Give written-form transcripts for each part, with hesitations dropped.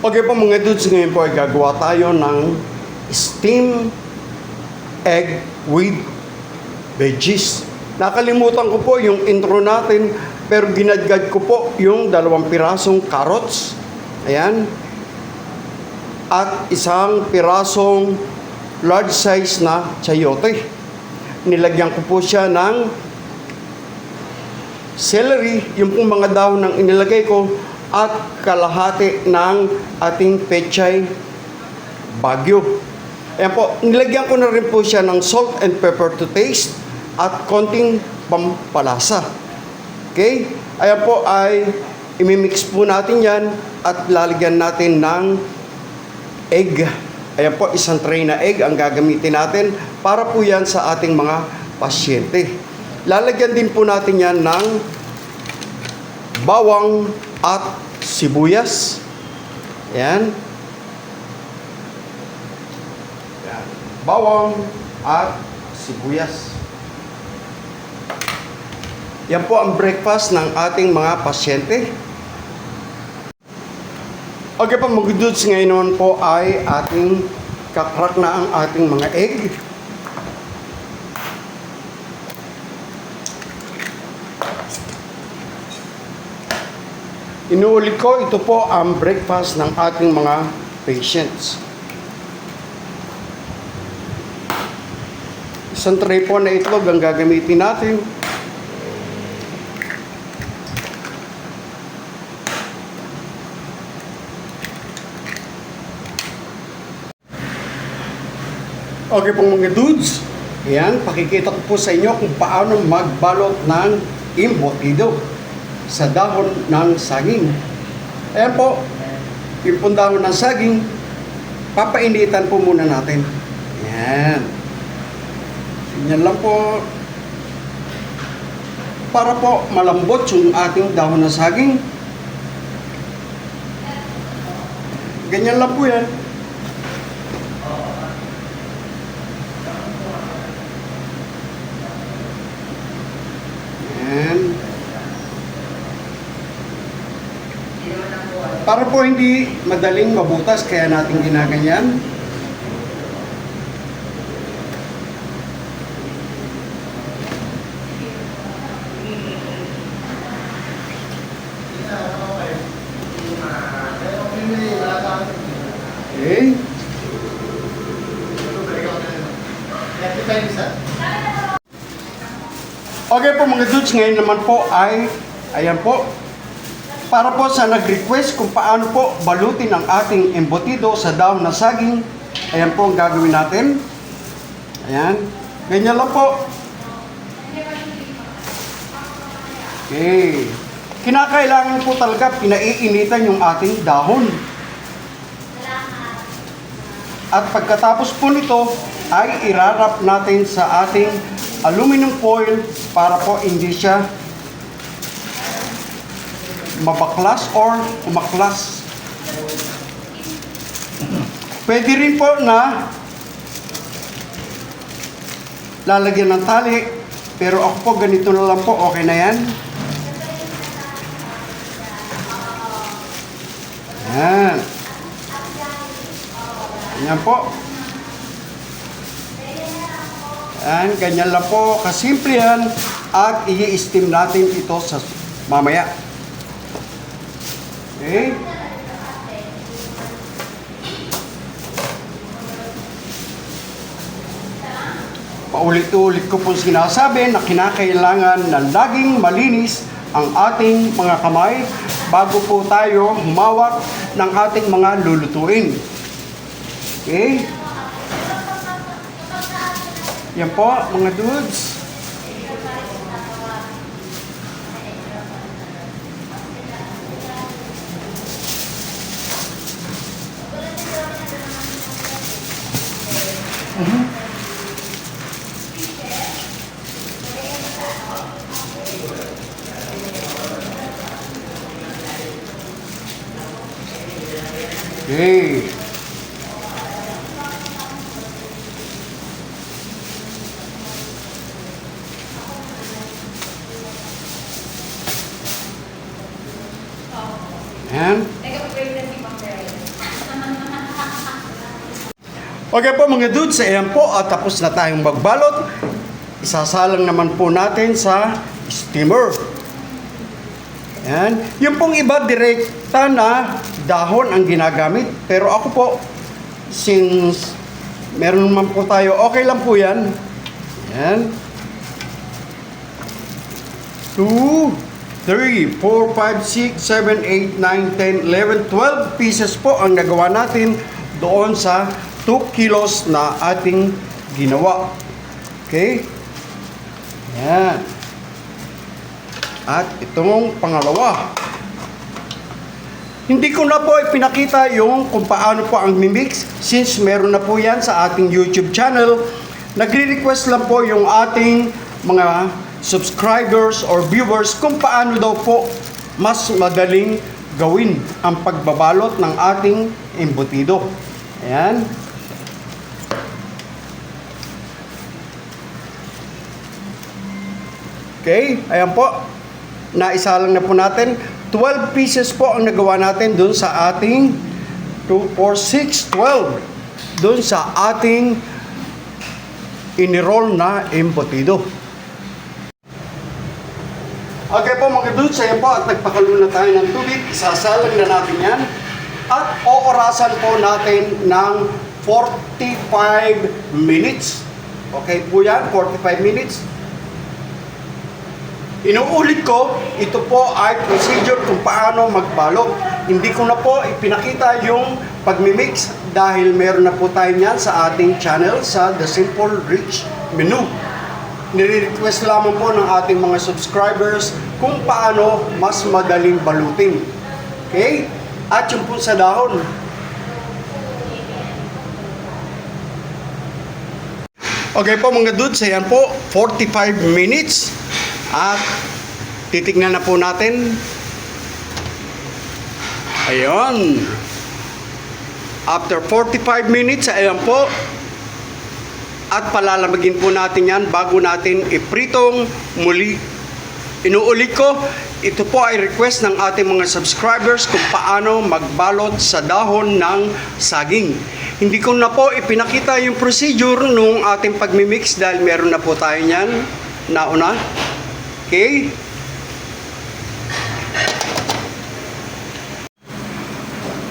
Okay po mga dudes, ngayon po ay gagawa tayo ng steamed egg with veggies. Nakalimutan ko po yung intro natin, pero ginadgad ko po yung 2 pirasong carrots. Ayan. At 1 pirasong large size na chayote. Nilagyan ko po siya ng celery, yung pong mga dahon ng inilagay ko, at kalahati ng ating pechay bagyo. Ayan po, nilagyan ko na rin po siya ng salt and pepper to taste at konting pampalasa. Okay? Ayan po ay imimix po natin yan at lalagyan natin ng egg. Ayan po, 1 tray na egg ang gagamitin natin para po yan sa ating mga pasyente. Lalagyan din po natin yan ng bawang at sibuyas. Ayan. Ayan. Bawang at sibuyas. Yan po ang breakfast ng ating mga pasyente. Okay po mga dudes, ngayon po ay ating kakrak na ang ating mga egg. Inuulit ko, ito po ang breakfast ng ating mga patients. 1 tray po na itlog ang gagamitin natin. Okay po mga dudes, ayan, pakikita ko po sa inyo kung paano magbalot ng embutido sa dahon ng saging. Ayan po, yung pong dahon ng saging, papainitan po muna natin. Ayan. Yan lang po. Para po malambot yung ating dahon ng saging. Ganyan lang po yan. Ayan. Para po hindi madaling mabutas, kaya natin ginaganyan. Okay. Okay po mga dudes, ngayon naman po ay, ayan po, para po sa nag-request kung paano po balutin ang ating embutido sa dahon na saging, ayan po ang gagawin natin. Ayan. Ganyan lang po. Okay. Kinakailangan po talaga pinaiinitan yung ating dahon. At pagkatapos po nito, ay irarap natin sa ating aluminum foil para po hindi siya mabaklas or umaklas. Pwede rin po na lalagyan ng tali, pero ako po ganito na lang po, okay na yan. Yan. Yan po. Yan, ganyan lang po, kasimple yan, at i-steam natin ito sa mamaya. Okay. Paulit-ulit ko po sinasabi na kinakailangan na laging malinis ang ating mga kamay bago po tayo humawak ng ating mga lulutuin. Okay? Yan po, mga dudes. Okay. Ayan. Okay po mga dudes, ayan po at tapos na tayong magbalot. Isasalang naman po natin sa steamer. Ayan. Yung pong iba direkta na dahon ang ginagamit. Pero ako po, since meron naman po tayo, okay lang po yan. Ayan. 2, 3, 4, 5, 6, 7, 8, 9, 10, 11, 12 pieces po ang nagawa natin doon sa 2 kilos na ating ginawa. Okay? Yan. At itong pangalawa. Hindi ko na po ipinakita yung kung paano po ang mimix since meron na po yan sa ating YouTube channel. Nagre-request lang po yung ating mga subscribers or viewers kung paano daw po mas madaling gawin ang pagbabalot ng ating embutido. Ayan. Okay, ayan po. Naisalang na po natin. 12 pieces po ang nagawa natin dun sa ating 2, 4, 6, 12. Dun sa ating iniroll na embutido. Okay po mga dudes, ayan po at nagpakalo na tayo ng tubig. Isasalang na natin yan. At oorasan po natin ng 45 minutes. Okay po yan, 45 minutes. Inuulit ko, ito po ay procedure kung paano magbalot. Hindi ko na po ipinakita yung pagmimix dahil meron na po tayo niyan sa ating channel sa The Simple Rich Menu. Nire-request lamang po ng ating mga subscribers kung paano mas madaling balutin. Okay? At yung po sa dahon. Okay po mga dudes, ayan po, 45 minutes. At titignan na po natin. Ayun. After 45 minutes, ayan po. At palalamagin po natin yan bago natin ipritong muli. Inuulit ko, ito po ay request ng ating mga subscribers kung paano magbalot sa dahon ng saging. Hindi ko na po ipinakita yung procedure nung ating pagmimix dahil meron na po tayo niyan nauna. Okay?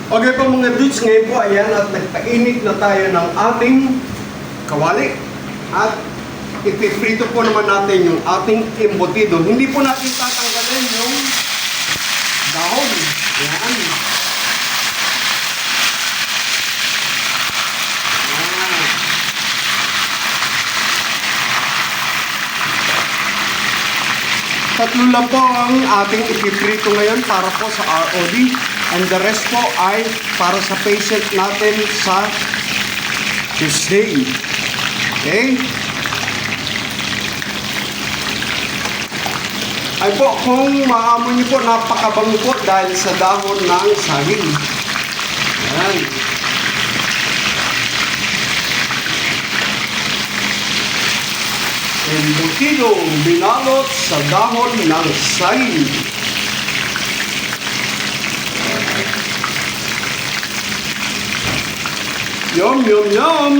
Okay po mga dudes, ngayon po ayan at nagpainit na tayo ng ating kawali. At ipiprito po naman natin yung ating embutido. Hindi po natin tatanggalin yung dahon. Ayan. Tatlo lang po ang ating ipiprito ngayon para po sa ROD. And the rest po ay para sa patient natin sa Tuesday. Okay? Ay po, kung maamoy niyo po, napakabango po dahil sa dahon ng saging. Ayan. Embutido binalot sa dahon ng saging. Yum, yum, yum!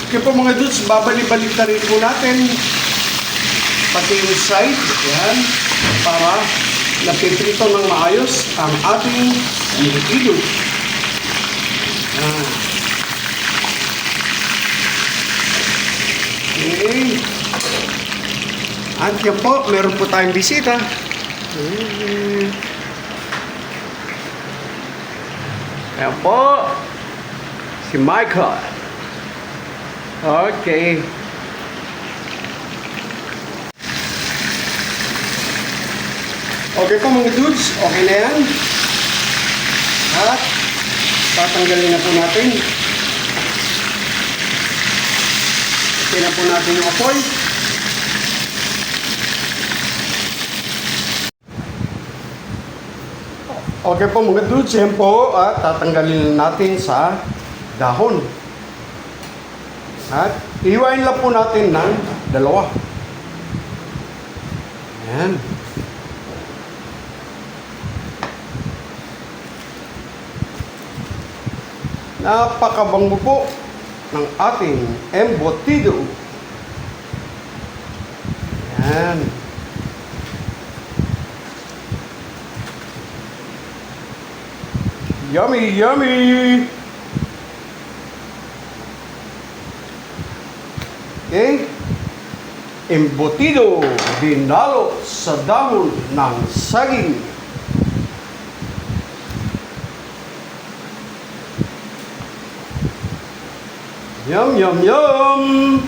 Kaya po mga dudes, babalik-balik na rin po natin pati yung side. Yan. Para napiprito ng maayos ang ating embutido. Okay. At yan po, meron po tayong bisita. Ayan po, si Michael. Okay. Okay po mga dudes, okay na yan. At tatanggalin na po natin. Okay na po natin yung apoy. Okay po mga dudes, yan po at tatanggalin natin sa dahon. At iwain lang po natin ng dalawa. Ayan. Napakabango po ng ating embutido. Yan. Yummy, yummy! Okay? Embutido dinalo sa dahon ng saging. Yum, yum, yum!